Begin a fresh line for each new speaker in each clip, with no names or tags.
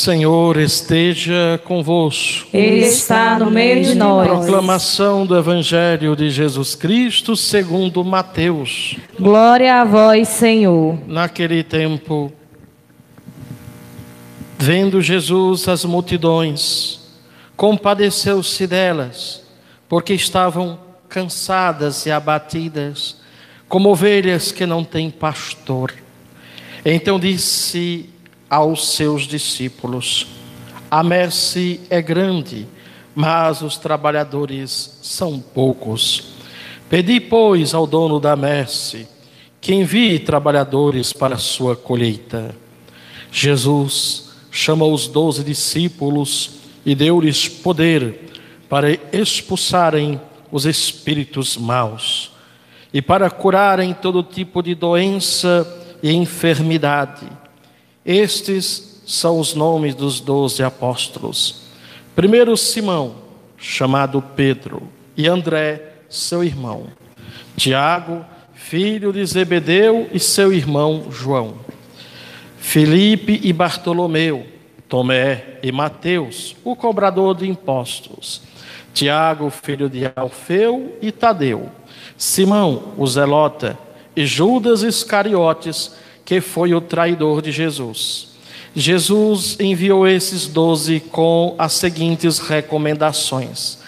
Senhor esteja convosco.
Ele está no meio de nós.
Proclamação do Evangelho de Jesus Cristo segundo Mateus.
Glória a vós, Senhor.
Naquele tempo, vendo Jesus as multidões, compadeceu-se delas, porque estavam cansadas e abatidas, como ovelhas que não têm pastor. Então disse aos seus discípulos: a messe é grande, mas os trabalhadores são poucos. Pedi, pois, ao dono da messe que envie trabalhadores para a sua colheita. Jesus chamou os 12 discípulos e deu-lhes poder para expulsarem os espíritos maus e para curarem todo tipo de doença e enfermidade. Estes são os nomes dos 12 apóstolos. Primeiro, Simão, chamado Pedro, e André, seu irmão. Tiago, filho de Zebedeu, e seu irmão João. Filipe e Bartolomeu. Tomé e Mateus, o cobrador de impostos. Tiago, filho de Alfeu, e Tadeu. Simão, o zelota, e Judas Iscariotes, que foi o traidor de Jesus. Jesus enviou esses 12 com as seguintes recomendações: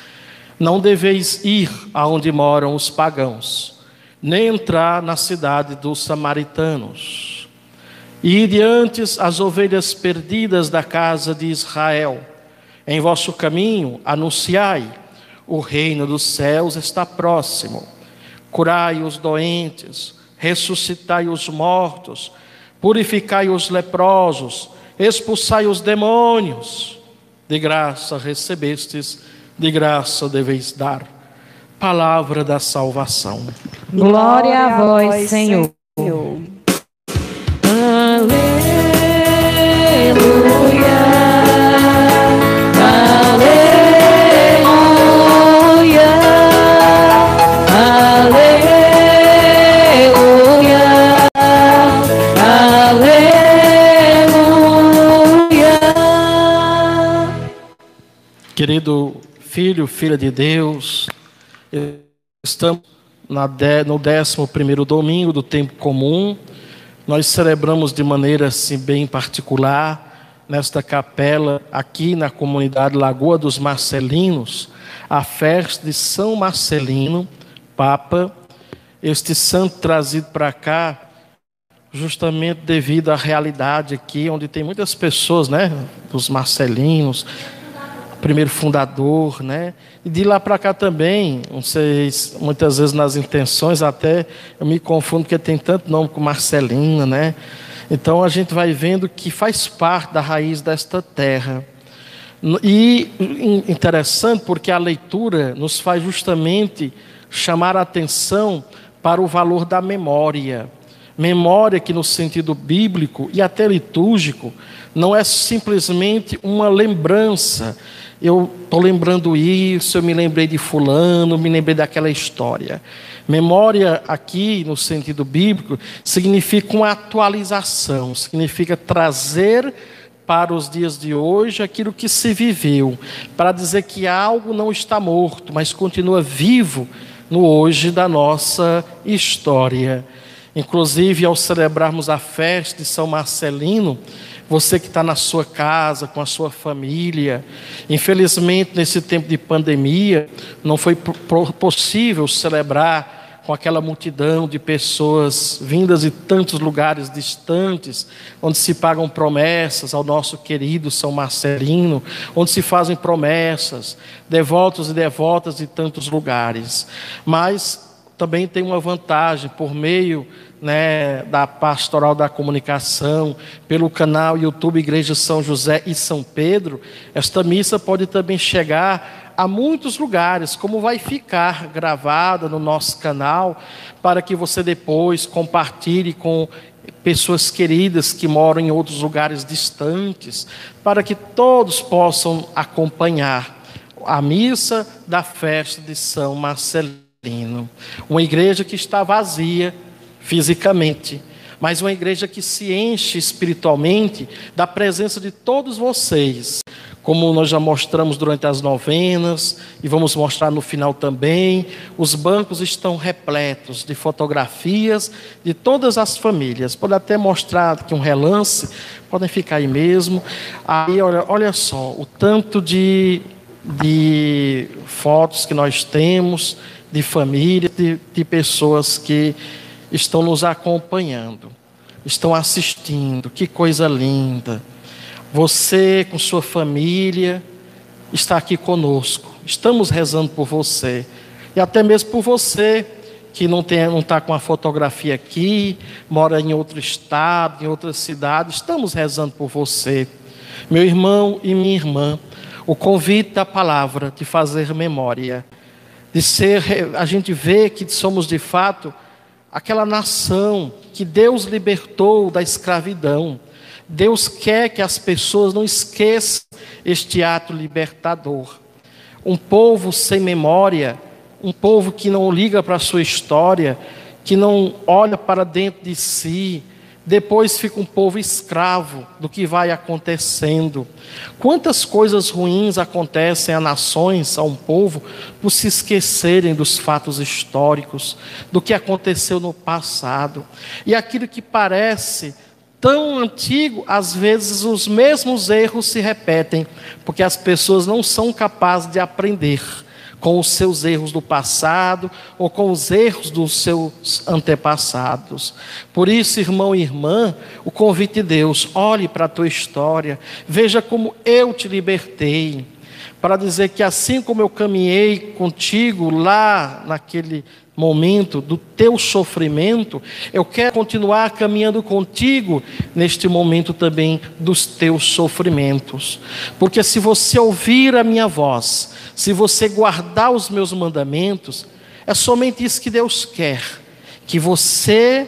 não deveis ir aonde moram os pagãos, nem entrar na cidade dos samaritanos. Ide antes as ovelhas perdidas da casa de Israel. Em vosso caminho anunciai: o reino dos céus está próximo. Curai os doentes, ressuscitai os mortos, purificai os leprosos, expulsai os demônios. De graça recebestes, de graça deveis dar. Palavra da salvação.
Glória a vós, Senhor.
Querido filho, filha de Deus, estamos no 11º domingo do tempo comum. Nós celebramos de maneira assim bem particular, nesta capela, aqui na comunidade Lagoa dos Marcelinos, a festa de São Marcelino, Papa. Este santo trazido para cá, justamente devido à realidade aqui, onde tem muitas pessoas, né, dos Marcelinos, primeiro fundador, né? E de lá para cá também, não sei, muitas vezes nas intenções até eu me confundo, porque tem tanto nome como Marcelina, né? Então a gente vai vendo que faz parte da raiz desta terra. E interessante porque a leitura nos faz justamente chamar a atenção para o valor da memória. Memória que no sentido bíblico e até litúrgico não é simplesmente uma lembrança. Eu estou lembrando isso, eu me lembrei de fulano, me lembrei daquela história. Memória aqui, no sentido bíblico, significa uma atualização, significa trazer para os dias de hoje aquilo que se viveu, para dizer que algo não está morto, mas continua vivo no hoje da nossa história. Inclusive, ao celebrarmos a festa de São Marcelino, você que está na sua casa, com a sua família, infelizmente nesse tempo de pandemia, não foi possível celebrar com aquela multidão de pessoas vindas de tantos lugares distantes, onde se pagam promessas ao nosso querido São Marcelino, onde se fazem promessas, devotos e devotas de tantos lugares. Mas também tem uma vantagem, por meio, né, da pastoral da comunicação, pelo canal YouTube Igreja São José e São Pedro, esta missa pode também chegar a muitos lugares, como vai ficar gravada no nosso canal, para que você depois compartilhe com pessoas queridas que moram em outros lugares distantes, para que todos possam acompanhar a missa da festa de São Marcelino. Uma igreja que está vazia fisicamente, mas uma igreja que se enche espiritualmente da presença de todos vocês, como nós já mostramos durante as novenas e vamos mostrar no final também. Os bancos estão repletos de fotografias de todas as famílias. Pode até mostrar aqui um relance, podem ficar aí mesmo. Aí olha só, o tanto de fotos que nós temos, de família, de pessoas que estão nos acompanhando, estão assistindo. Que coisa linda! Você com sua família está aqui conosco. Estamos rezando por você. E até mesmo por você que não está com a fotografia aqui, mora em outro estado, em outra cidade. Estamos rezando por você. Meu irmão e minha irmã, o convite da palavra de fazer memória, de ser, a gente vê que somos de fato aquela nação que Deus libertou da escravidão. Deus quer que as pessoas não esqueçam este ato libertador. Um povo sem memória, um povo que não liga para a sua história, que não olha para dentro de si, depois fica um povo escravo do que vai acontecendo. Quantas coisas ruins acontecem a nações, a um povo, por se esquecerem dos fatos históricos, do que aconteceu no passado. E aquilo que parece tão antigo, às vezes os mesmos erros se repetem, porque as pessoas não são capazes de aprender com os seus erros do passado ou com os erros dos seus antepassados. Por isso, irmão e irmã, o convite de Deus: olhe para a tua história, veja como eu te libertei, para dizer que assim como eu caminhei contigo lá naquele momento do teu sofrimento, eu quero continuar caminhando contigo neste momento também dos teus sofrimentos. Porque se você ouvir a minha voz, se você guardar os meus mandamentos, é somente isso que Deus quer, que você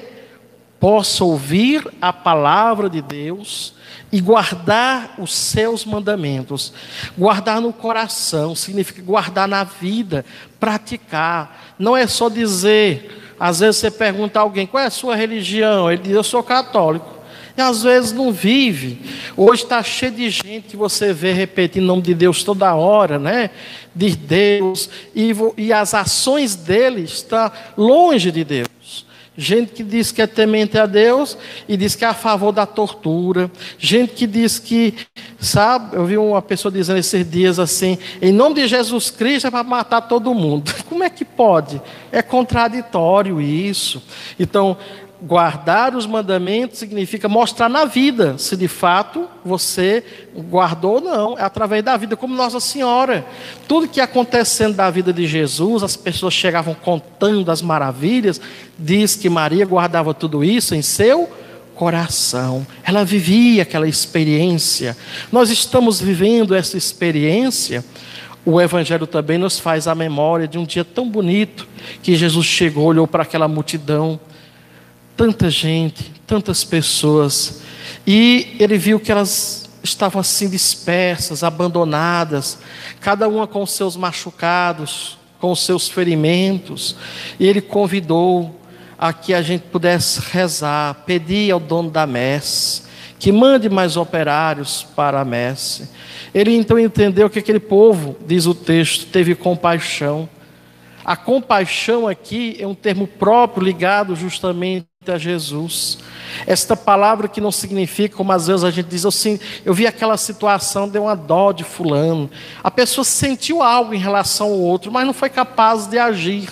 possa ouvir a palavra de Deus e guardar os seus mandamentos. Guardar no coração significa guardar na vida, praticar. Não é só dizer. Às vezes você pergunta a alguém: qual é a sua religião? Ele diz: eu sou católico. E às vezes não vive. Hoje está cheio de gente que você vê repetindo o nome de Deus toda hora, né? De Deus, e as ações dele estão longe de Deus. Gente que diz que é temente a Deus e diz que é a favor da tortura. Gente que diz que, sabe, eu vi uma pessoa dizendo esses dias assim: em nome de Jesus Cristo é para matar todo mundo. Como é que pode? É contraditório isso. Então, guardar os mandamentos significa mostrar na vida se de fato você guardou ou não. É através da vida, como Nossa Senhora. Tudo que ia acontecendo da vida de Jesus, as pessoas chegavam contando as maravilhas. Diz que Maria guardava tudo isso em seu coração. Ela vivia aquela experiência. Nós estamos vivendo essa experiência. O Evangelho também nos faz a memória de um dia tão bonito que Jesus chegou, olhou para aquela multidão, tanta gente, tantas pessoas, e ele viu que elas estavam assim dispersas, abandonadas, cada uma com os seus machucados, com os seus ferimentos, e ele convidou a que a gente pudesse rezar, pedir ao dono da messe que mande mais operários para a messe. Ele então entendeu que aquele povo, diz o texto, teve compaixão. A compaixão aqui é um termo próprio ligado justamente a Jesus. Esta palavra que não significa, como às vezes a gente diz assim: eu vi aquela situação, deu uma dó de fulano. A pessoa sentiu algo em relação ao outro, mas não foi capaz de agir.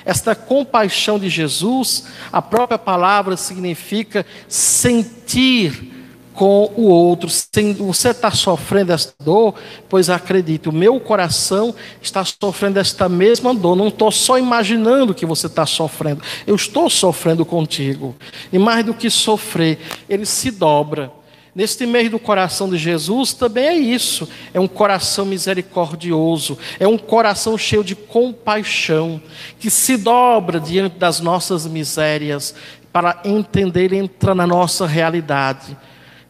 Esta compaixão de Jesus, a própria palavra significa sentir com o outro. Você está sofrendo esta dor? Pois acredite, o meu coração está sofrendo esta mesma dor. Não estou só imaginando que você está sofrendo, eu estou sofrendo contigo. E mais do que sofrer, ele se dobra. Neste meio do coração de Jesus também é isso. É um coração misericordioso, é um coração cheio de compaixão, que se dobra diante das nossas misérias para entender e entrar na nossa realidade.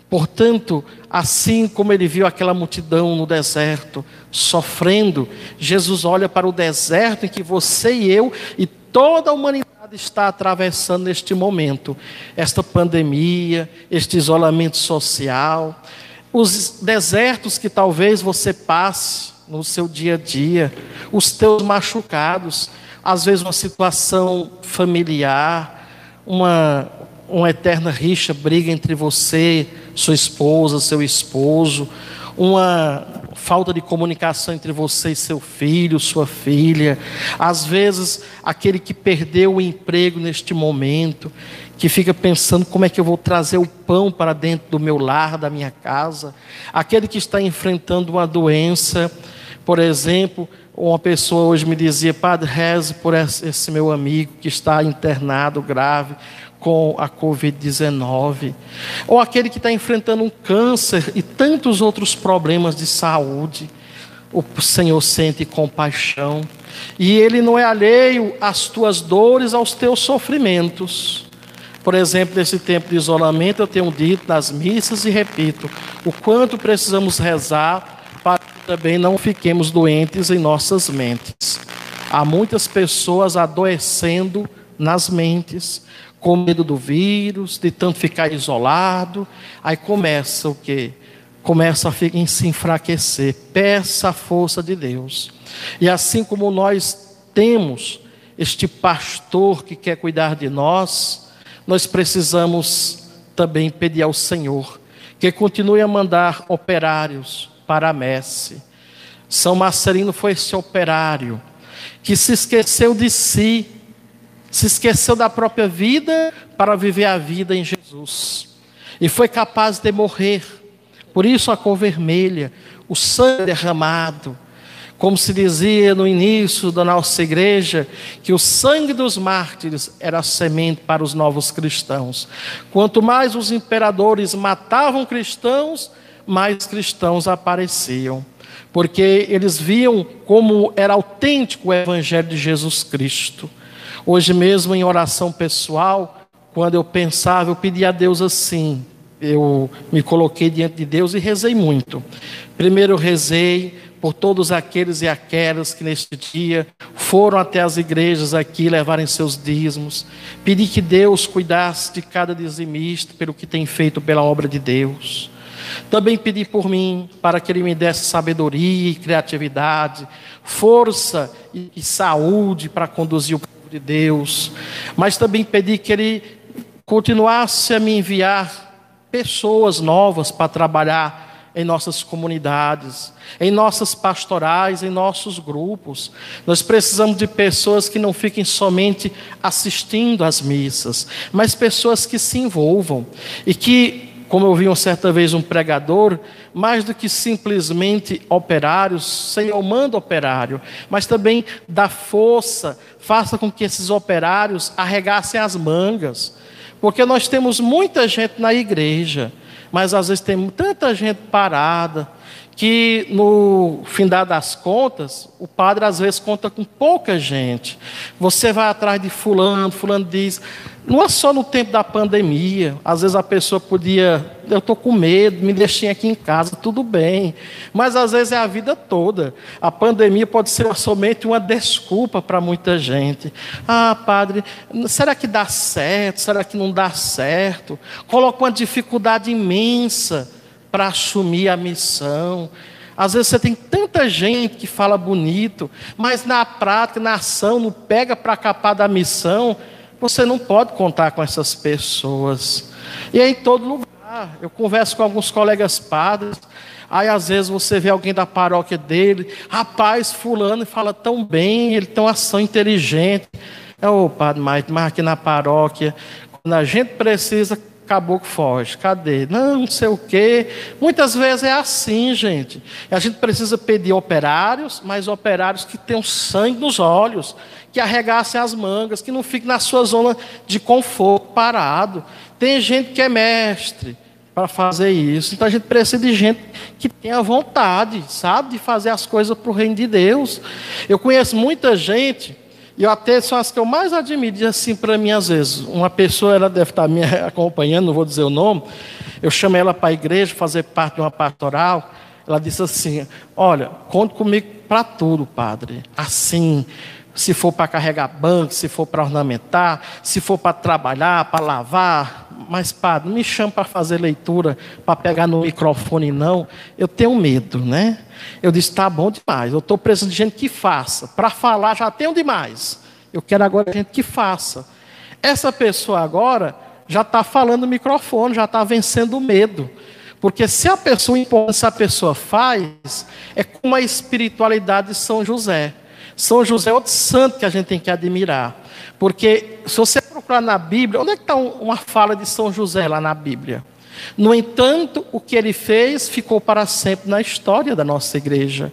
Portanto, assim como ele viu aquela multidão no deserto sofrendo, Jesus olha para o deserto em que você e eu e toda a humanidade está atravessando neste momento, esta pandemia, este isolamento social, os desertos que talvez você passe no seu dia a dia, os teus machucados, às vezes uma situação familiar, uma eterna rixa, briga entre você, sua esposa, seu esposo, uma falta de comunicação entre você e seu filho, sua filha, às vezes aquele que perdeu o emprego neste momento, que fica pensando como é que eu vou trazer o pão para dentro do meu lar, da minha casa, aquele que está enfrentando uma doença, por exemplo, uma pessoa hoje me dizia: Padre, reze por esse meu amigo que está internado grave com a Covid-19, ou aquele que está enfrentando um câncer e tantos outros problemas de saúde. O Senhor sente compaixão, e Ele não é alheio às tuas dores, aos teus sofrimentos. Por exemplo, nesse tempo de isolamento, eu tenho dito nas missas e repito, o quanto precisamos rezar para que também não fiquemos doentes em nossas mentes. Há muitas pessoas adoecendo nas mentes, com medo do vírus, de tanto ficar isolado. Aí começa o quê? Começa a se enfraquecer. Peça a força de Deus. E assim como nós temos este pastor que quer cuidar de nós, nós precisamos também pedir ao Senhor que continue a mandar operários para a messe. São Marcelino foi esse operário que se esqueceu de si, se esqueceu da própria vida para viver a vida em Jesus, e foi capaz de morrer. Por isso a cor vermelha, o sangue derramado, como se dizia no início da nossa igreja, que o sangue dos mártires era a semente para os novos cristãos. Quanto mais os imperadores matavam cristãos, mais cristãos apareciam, porque eles viam como era autêntico o evangelho de Jesus Cristo. Hoje mesmo, em oração pessoal, quando eu pensava, eu pedi a Deus assim, eu me coloquei diante de Deus e rezei muito. Primeiro eu rezei por todos aqueles e aquelas que neste dia foram até as igrejas aqui levarem seus dízimos. Pedi que Deus cuidasse de cada dizimista pelo que tem feito pela obra de Deus. Também pedi por mim, para que Ele me desse sabedoria e criatividade, força e saúde para conduzir o povo de Deus. Mas também pedi que Ele continuasse a me enviar pessoas novas para trabalhar em nossas comunidades, em nossas pastorais, em nossos grupos. Nós precisamos de pessoas que não fiquem somente assistindo às missas, mas pessoas que se envolvam e que, como eu vi uma certa vez um pregador, mais do que simplesmente operários, Senhor, manda operário, mas também dá força, faça com que esses operários arregassem as mangas, porque nós temos muita gente na igreja, mas às vezes tem tanta gente parada, que no findar das contas, o padre às vezes conta com pouca gente. Você vai atrás de fulano, fulano diz, não é só no tempo da pandemia, às vezes a pessoa podia, eu estou com medo, me deixem aqui em casa, tudo bem, mas às vezes é a vida toda. A pandemia pode ser somente uma desculpa para muita gente. Ah, padre, será que dá certo? Será que não dá certo? Coloca uma dificuldade imensa para assumir a missão. Às vezes você tem tanta gente que fala bonito, mas na prática, na ação, não pega para capar da missão. Você não pode contar com essas pessoas. E é em todo lugar. Eu converso com alguns colegas padres, aí às vezes você vê alguém da paróquia dele, rapaz, fulano fala tão bem, ele tem uma ação inteligente. Ô padre, mas aqui na paróquia, quando a gente precisa, caboclo foge, cadê? Não sei o quê. Muitas vezes é assim, gente. A gente precisa pedir operários, mas operários que tenham sangue nos olhos, que arregassem as mangas, que não fiquem na sua zona de conforto, parado. Tem gente que é mestre para fazer isso. Então a gente precisa de gente que tenha vontade, sabe, de fazer as coisas para o reino de Deus. Eu conheço muita gente, e eu até são as que eu mais admiro, diz assim para mim às vezes, uma pessoa, ela deve estar me acompanhando, não vou dizer o nome, eu chamei ela para a igreja, fazer parte de uma pastoral, ela disse assim, olha, conte comigo para tudo, padre, assim, Se for para carregar banco, se for para ornamentar, se for para trabalhar, para lavar. Mas, padre, não me chama para fazer leitura, para pegar no microfone, não. Eu tenho medo, né? Eu disse, tá bom demais. Eu estou precisando de gente que faça. Para falar já tenho demais. Eu quero agora gente que faça. Essa pessoa agora já está falando no microfone, já está vencendo o medo. Porque se a pessoa faz, é como a espiritualidade de São José. São José é outro santo que a gente tem que admirar. Porque se você procurar na Bíblia, onde é que está uma fala de São José lá na Bíblia? No entanto, o que ele fez ficou para sempre na história da nossa igreja.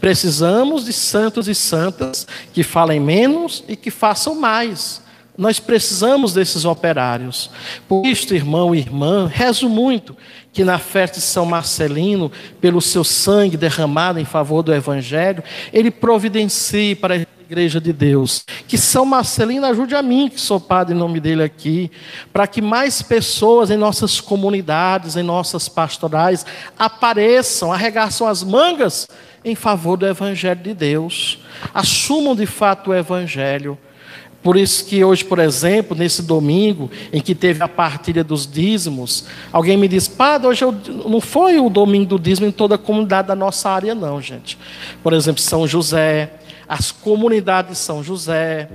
Precisamos de santos e santas que falem menos e que façam mais. Nós precisamos desses operários. Por isso, irmão e irmã, rezo muito que na festa de São Marcelino, pelo seu sangue derramado em favor do Evangelho, ele providencie para a Igreja de Deus. Que São Marcelino ajude a mim, que sou padre em nome dele aqui, para que mais pessoas em nossas comunidades, em nossas pastorais, apareçam, arregaçam as mangas em favor do Evangelho de Deus. Assumam de fato o Evangelho. Por isso que hoje, por exemplo, nesse domingo, em que teve a partilha dos dízimos, alguém me disse, padre, hoje não foi o domingo do dízimo em toda a comunidade da nossa área, não, gente. Por exemplo, São José, as comunidades de São José,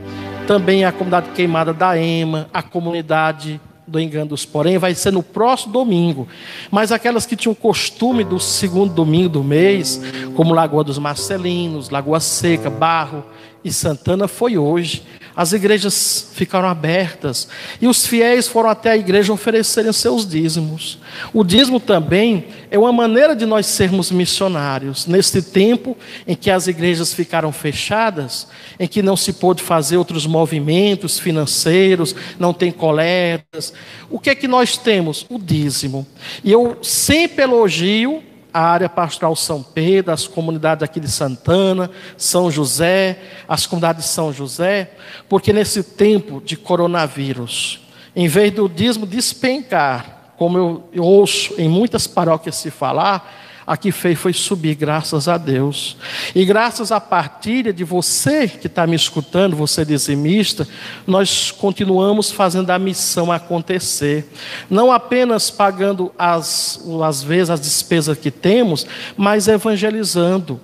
também a comunidade queimada da Ema, a comunidade do Engano dos Porém, vai ser no próximo domingo. Mas aquelas que tinham costume do segundo domingo do mês, como Lagoa dos Marcelinos, Lagoa Seca, Barro e Santana, foi hoje. As igrejas ficaram abertas e os fiéis foram até a igreja oferecerem seus dízimos. O dízimo também é uma maneira de nós sermos missionários. Neste tempo em que as igrejas ficaram fechadas, em que não se pôde fazer outros movimentos financeiros, não tem coletas, o que é que nós temos? O dízimo. E eu sempre elogio a área pastoral São Pedro, as comunidades aqui de Santana, São José, as comunidades de São José, porque nesse tempo de coronavírus, em vez do dízimo despencar, como eu ouço em muitas paróquias se falar, aqui foi subir, graças a Deus. E graças à partilha de você que está me escutando, você dizimista, nós continuamos fazendo a missão acontecer. Não apenas pagando às vezes as despesas que temos, mas evangelizando,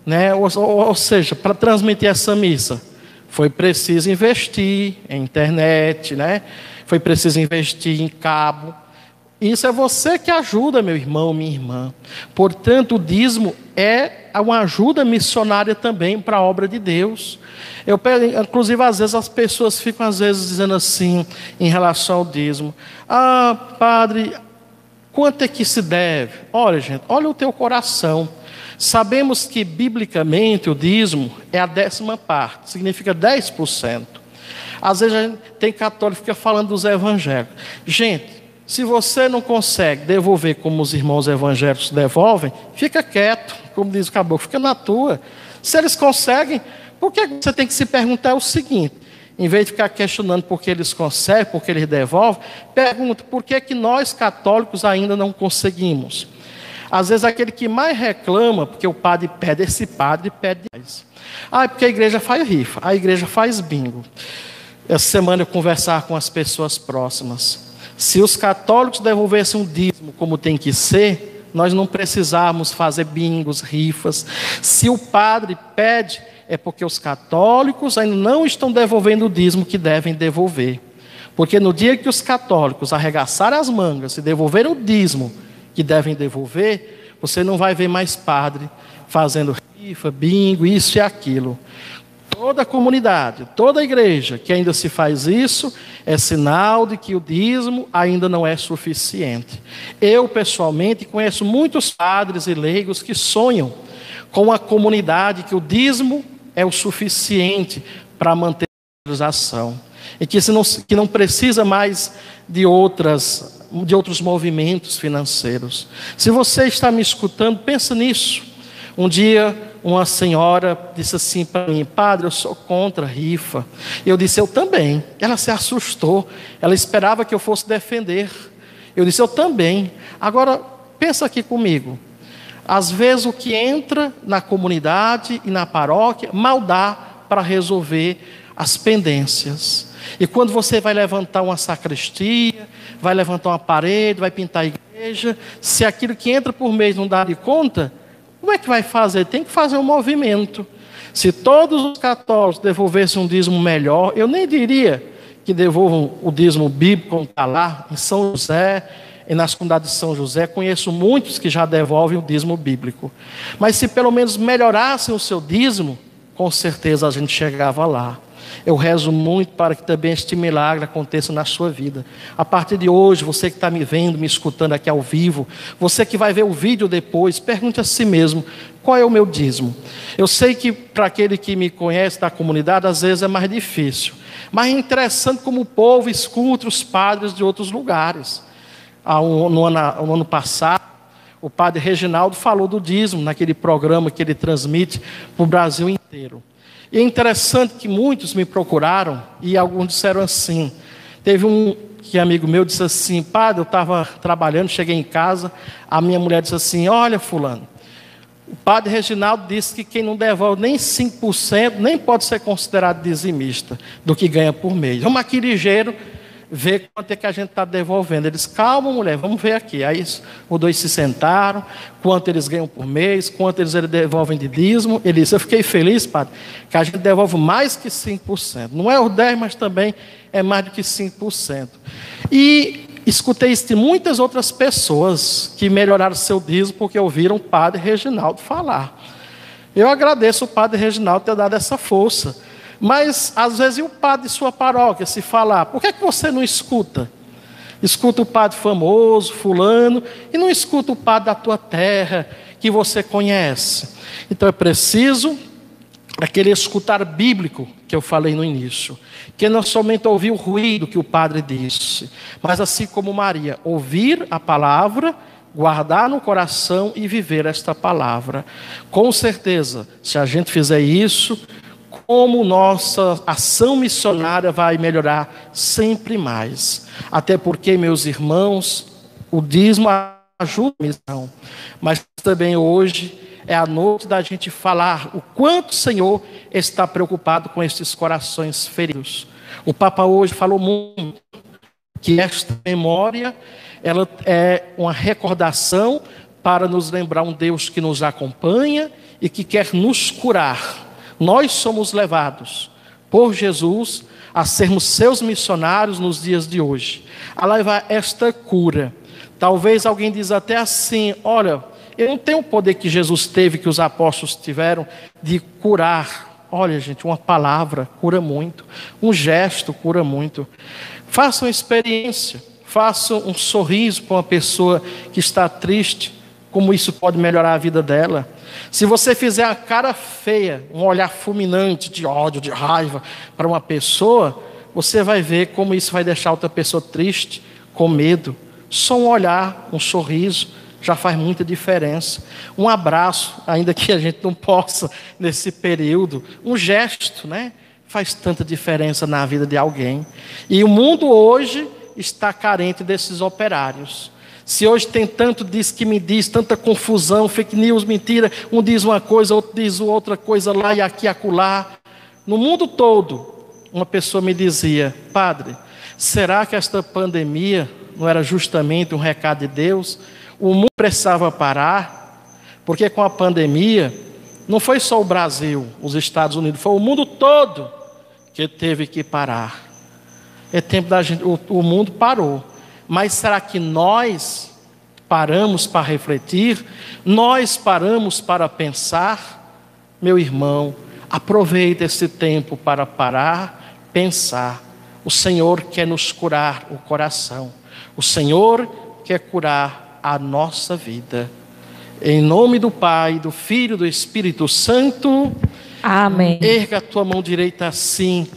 né? Ou seja, para transmitir essa missa, foi preciso investir em internet, né? Foi preciso investir em cabo. Isso é você que ajuda, meu irmão, minha irmã. Portanto, o dízimo é uma ajuda missionária também para a obra de Deus. Inclusive, às vezes, as pessoas ficam, dizendo assim, em relação ao dízimo. Ah, padre, quanto é que se deve? Olha, gente, olha o teu coração. Sabemos que, biblicamente, o dízimo é a 10ª parte, significa 10%. Às vezes, a gente tem católico que fica falando dos evangélicos. Gente, se você não consegue devolver como os irmãos evangélicos devolvem, fica quieto, como diz o caboclo, fica na tua. Se eles conseguem, por que você tem que se perguntar o seguinte, em vez de ficar questionando por que eles conseguem, por que eles devolvem, pergunta por que nós católicos ainda não conseguimos. Às vezes aquele que mais reclama, porque o padre pede, esse padre pede mais. Ah, é porque a igreja faz rifa, a igreja faz bingo. Essa semana eu conversava com as pessoas próximas. Se os católicos devolvessem um dízimo como tem que ser, nós não precisávamos fazer bingos, rifas. Se o padre pede, é porque os católicos ainda não estão devolvendo o dízimo que devem devolver. Porque no dia que os católicos arregaçarem as mangas e devolverem o dízimo que devem devolver, você não vai ver mais padre fazendo rifa, bingo, isso e aquilo. Toda a comunidade, toda a igreja que ainda se faz isso, é sinal de que o dízimo ainda não é suficiente. Eu, pessoalmente, conheço muitos padres e leigos que sonham com a comunidade que o dízimo é o suficiente para manter a evangelização. E que não precisa mais de outros movimentos financeiros. Se você está me escutando, pensa nisso. Um dia, uma senhora disse assim para mim, padre, eu sou contra a rifa. Eu disse, eu também. Ela se assustou, ela esperava que eu fosse defender. Eu disse, eu também. Agora, pensa aqui comigo. Às vezes o que entra na comunidade e na paróquia, mal dá para resolver as pendências. E quando você vai levantar uma sacristia, vai levantar uma parede, vai pintar a igreja, se aquilo que entra por mês não dá de conta, como é que vai fazer? Tem que fazer um movimento. Se todos os católicos devolvessem um dízimo melhor, eu nem diria que devolvam o dízimo bíblico, como está lá, em São José e nas comunidades de São José, conheço muitos que já devolvem o dízimo bíblico. Mas se pelo menos melhorassem o seu dízimo, com certeza a gente chegava lá. Eu rezo muito para que também este milagre aconteça na sua vida. A partir de hoje, você que está me vendo, me escutando aqui ao vivo, você que vai ver o vídeo depois, pergunte a si mesmo, qual é o meu dízimo? Eu sei que para aquele que me conhece da comunidade, às vezes é mais difícil. Mas é interessante como o povo escuta os padres de outros lugares. No ano passado, o padre Reginaldo falou do dízimo, naquele programa que ele transmite para o Brasil inteiro. E é interessante que muitos me procuraram e alguns disseram assim. Teve um amigo meu disse assim: padre, eu estava trabalhando, cheguei em casa, a minha mulher disse assim: olha fulano, o padre Reginaldo disse que quem não devolve nem 5%, nem pode ser considerado dizimista do que ganha por mês. Vamos aqui ligeiro, ver quanto é que a gente está devolvendo. Eles, calma mulher, vamos ver aqui. Aí os dois se sentaram, quanto eles ganham por mês, quanto eles devolvem de dízimo. Ele disse: eu fiquei feliz, padre, que a gente devolve mais que 5%. Não é os 10%, mas também é mais do que 5%. E escutei isso de muitas outras pessoas que melhoraram seu dízimo porque ouviram o padre Reginaldo falar. Eu agradeço o padre Reginaldo ter dado essa força. Mas, às vezes, e o padre de sua paróquia se falar? Por que você não escuta? Escuta o padre famoso, fulano, e não escuta o padre da tua terra, que você conhece. Então é preciso aquele escutar bíblico que eu falei no início, que não somente ouvir o ruído que o padre disse, mas assim como Maria, ouvir a palavra, guardar no coração e viver esta palavra. Com certeza, se a gente fizer isso, como nossa ação missionária vai melhorar sempre mais. Até porque, meus irmãos, o dízimo ajuda a missão. Mas também hoje é a noite da gente falar o quanto o Senhor está preocupado com estes corações feridos. O Papa hoje falou muito que esta memória, ela é uma recordação para nos lembrar um Deus que nos acompanha e que quer nos curar. Nós somos levados por Jesus a sermos seus missionários nos dias de hoje, a levar esta cura. Talvez alguém diz até assim: olha, eu não tenho o poder que Jesus teve, que os apóstolos tiveram, de curar. Olha, gente, uma palavra cura muito, um gesto cura muito. Faça uma experiência, faça um sorriso para uma pessoa que está triste, como isso pode melhorar a vida dela. Se você fizer a cara feia, um olhar fulminante de ódio, de raiva para uma pessoa, você vai ver como isso vai deixar outra pessoa triste, com medo. Só um olhar, um sorriso, já faz muita diferença. Um abraço, ainda que a gente não possa nesse período, um gesto, né? Faz tanta diferença na vida de alguém. E o mundo hoje está carente desses operários. Se hoje tem tanto diz que me diz, tanta confusão, fake news, mentira, um diz uma coisa, outro diz outra coisa lá e aqui, acolá. No mundo todo, uma pessoa me dizia: padre, será que esta pandemia não era justamente um recado de Deus? O mundo precisava parar, porque com a pandemia, não foi só o Brasil, os Estados Unidos, foi o mundo todo que teve que parar. É tempo da gente, o mundo parou. Mas será que nós paramos para refletir? Nós paramos para pensar? Meu irmão, aproveite esse tempo para parar, pensar. O Senhor quer nos curar o coração. O Senhor quer curar a nossa vida. Em nome do Pai, do Filho e do Espírito Santo.
Amém.
Erga a tua mão direita assim.